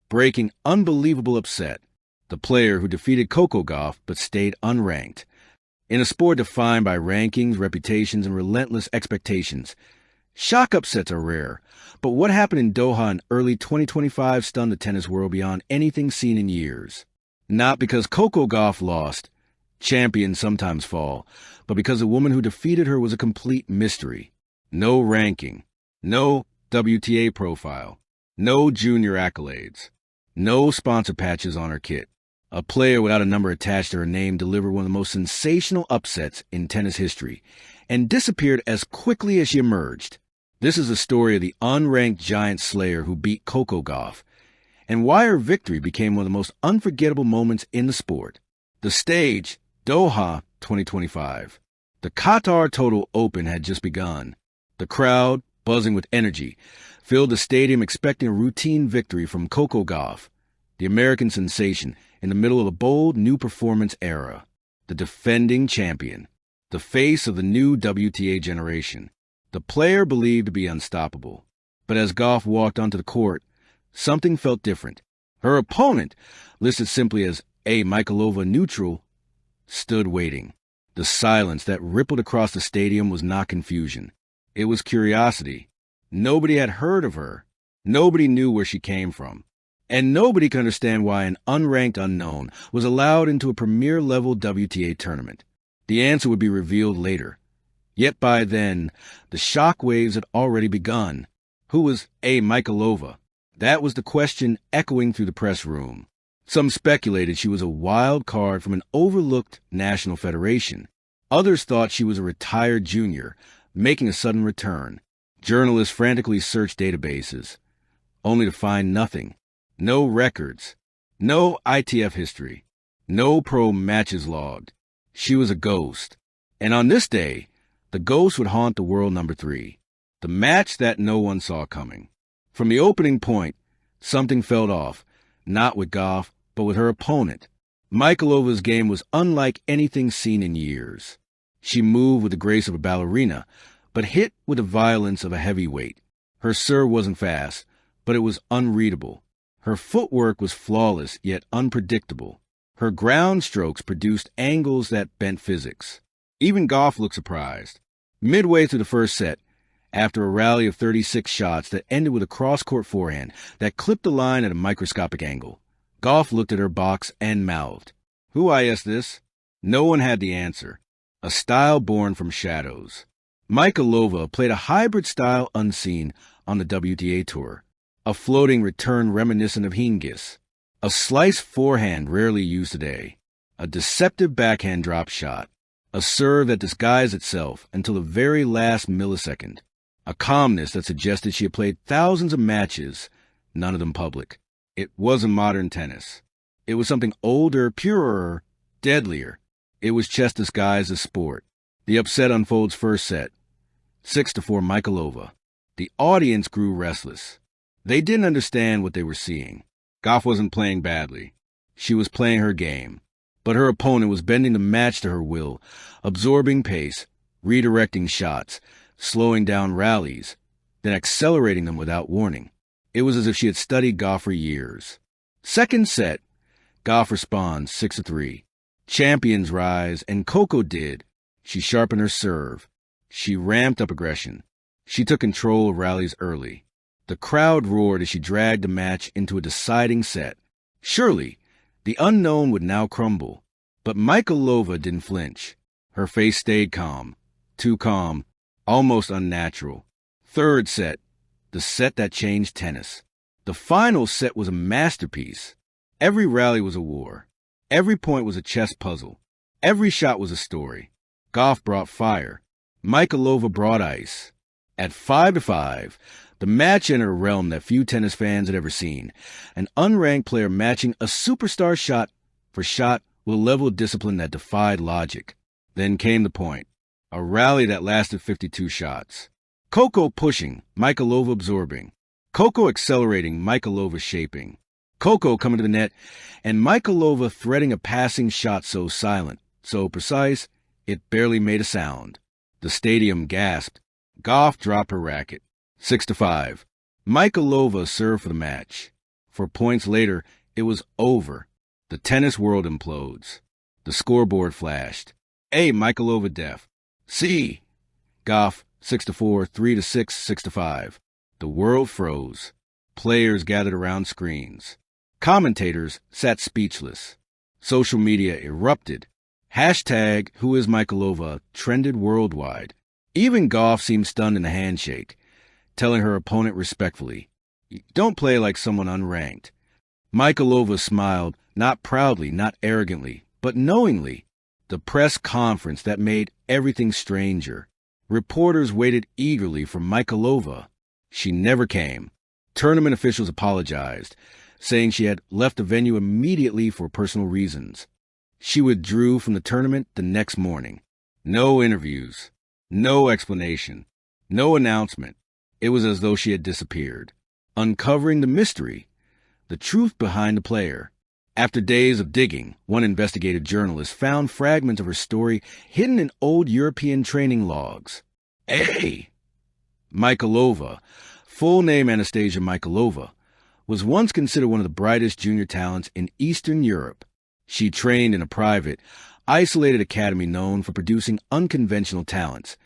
breaking unbelievable upset, the player who defeated Coco Gauff but stayed unranked. In a sport defined by rankings, reputations, and relentless expectations, shock upsets are rare. But what happened in Doha in early 2025 stunned the tennis world beyond anything seen in years. Not because Coco Gauff lost, champions sometimes fall, but because the woman who defeated her was a complete mystery. No ranking, no WTA profile, no junior accolades, no sponsor patches on her kit. A player without a number attached to her name delivered one of the most sensational upsets in tennis history and disappeared as quickly as she emerged. This is the story of the unranked giant slayer who beat Coco Gauff and why her victory became one of the most unforgettable moments in the sport. The stage, Doha 2025. The Qatar Total Open had just begun. The crowd, buzzing with energy, filled the stadium expecting a routine victory from Coco Gauff, the American sensation in the middle of a bold new performance era. The defending champion, the face of the new WTA generation, the player believed to be unstoppable. But as Gauff walked onto the court, something felt different. Her opponent, listed simply as A. Michailova neutral, stood waiting. The silence that rippled across the stadium was not confusion. It was curiosity. Nobody had heard of her. Nobody knew where she came from. And nobody could understand why an unranked unknown was allowed into a premier-level WTA tournament. The answer would be revealed later. Yet by then, the shock waves had already begun. Who was A. Michailova? That was the question echoing through the press room. Some speculated she was a wild card from an overlooked national federation. Others thought she was a retired junior, making a sudden return. Journalists frantically searched databases, only to find nothing. No records, no ITF history, no pro matches logged. She was a ghost. And on this day, the ghost would haunt the world number 3, the match that no one saw coming. From the opening point, something felt off, not with Gauff, but with her opponent. Michailova's game was unlike anything seen in years. She moved with the grace of a ballerina, but hit with the violence of a heavyweight. Her serve wasn't fast, but it was unreadable. Her footwork was flawless, yet unpredictable. Her ground strokes produced angles that bent physics. Even Gauff looked surprised. Midway through the first set, after a rally of 36 shots that ended with a cross-court forehand that clipped the line at a microscopic angle, Gauff looked at her box and mouthed, "Who I asked this?" No one had the answer. A style born from shadows. Michailova played a hybrid style unseen on the WTA Tour. A floating return reminiscent of Hingis. A slice forehand rarely used today. A deceptive backhand drop shot. A serve that disguised itself until the very last millisecond. A calmness that suggested she had played thousands of matches, none of them public. It wasn't modern tennis. It was something older, purer, deadlier. It was chess disguised as sport. The upset unfolds first set. 6-4 Michailova. The audience grew restless. They didn't understand what they were seeing. Gauff wasn't playing badly. She was playing her game. But her opponent was bending the match to her will, absorbing pace, redirecting shots, slowing down rallies, then accelerating them without warning. It was as if she had studied Gauff for years. Second set, Gauff responds 6-3. Champions rise, and Coco did. She sharpened her serve. She ramped up aggression. She took control of rallies early. The crowd roared as she dragged the match into a deciding set. Surely, the unknown would now crumble. But Michailova didn't flinch. Her face stayed calm. Too calm, almost unnatural. Third set, the set that changed tennis. The final set was a masterpiece. Every rally was a war. Every point was a chess puzzle. Every shot was a story. Gauff brought fire. Michailova brought ice. At 5-5, the match entered a realm that few tennis fans had ever seen. An unranked player matching a superstar shot for shot with a level of discipline that defied logic. Then came the point. A rally that lasted 52 shots. Coco pushing, Michailova absorbing. Coco accelerating, Michailova shaping. Coco coming to the net, and Michailova threading a passing shot so silent, so precise, it barely made a sound. The stadium gasped. Gauff dropped her racket. 6-5. Michailova served for the match. For points later, it was over. The tennis world implodes. The scoreboard flashed. A. Michailova def. C. Gauff 6-4, 3-6, 6-5. The world froze. Players gathered around screens. Commentators sat speechless. Social media erupted. Hashtag Who is Michailova trended worldwide. Even Gauff seemed stunned in the handshake, telling her opponent respectfully, "Don't play like someone unranked." Michailova smiled, not proudly, not arrogantly, but knowingly. The press conference that made everything stranger. Reporters waited eagerly for Michailova. She never came. Tournament officials apologized, saying she had left the venue immediately for personal reasons. She withdrew from the tournament the next morning. No interviews, no explanation, no announcement. It was as though she had disappeared, uncovering the mystery, the truth behind the player. After days of digging, one investigative journalist found fragments of her story hidden in old European training logs. A. Michailova, full name Anastasia Michailova, was once considered one of the brightest junior talents in Eastern Europe. She trained in a private, isolated academy known for producing unconventional talents,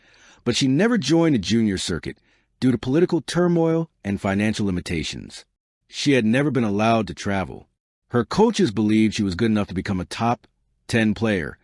but she never joined the junior circuit due to political turmoil and financial limitations. She had never been allowed to travel. Her coaches believed she was good enough to become a top 10 player,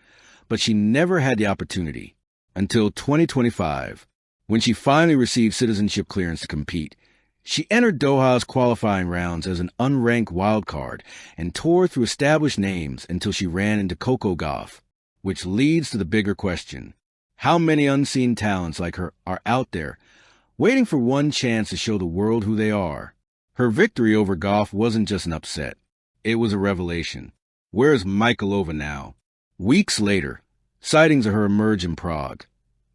but she never had the opportunity until 2025, when she finally received citizenship clearance to compete. She entered Doha's qualifying rounds as an unranked wildcard and tore through established names until she ran into Coco Gauff, which leads to the bigger question. How many unseen talents like her are out there, waiting for one chance to show the world who they are? Her victory over Gauff wasn't just an upset. It was a revelation. Where is Michailova now? Weeks later, sightings of her emerged in Prague,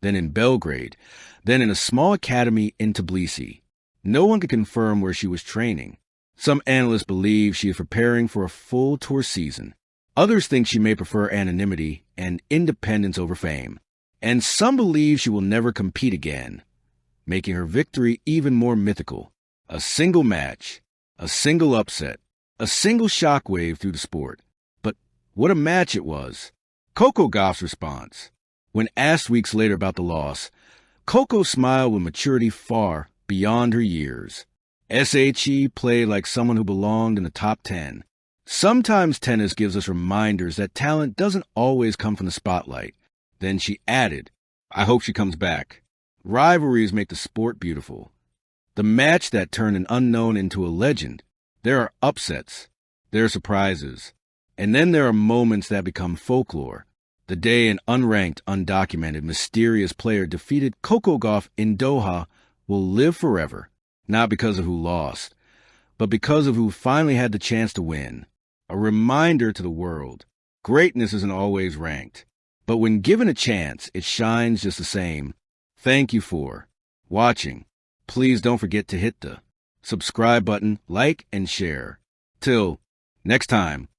then in Belgrade, then in a small academy in Tbilisi. No one could confirm where she was training. Some analysts believe she is preparing for a full tour season. Others think she may prefer anonymity and independence over fame. And some believe she will never compete again, making her victory even more mythical. A single match, a single upset, a single shockwave through the sport. But what a match it was. Coco Gauff's response. When asked weeks later about the loss, Coco smiled with maturity far beyond her years. SHE played like someone who belonged in the top 10. Sometimes tennis gives us reminders that talent doesn't always come from the spotlight. Then she added, "I hope she comes back." Rivalries make the sport beautiful. The match that turned an unknown into a legend. There are upsets, there are surprises, and then there are moments that become folklore. The day an unranked, undocumented, mysterious player defeated Coco Gauff in Doha will live forever, not because of who lost, but because of who finally had the chance to win. A reminder to the world, greatness isn't always ranked, but when given a chance, it shines just the same. Thank you for watching. Please don't forget to hit the subscribe button, like, and share. Till next time.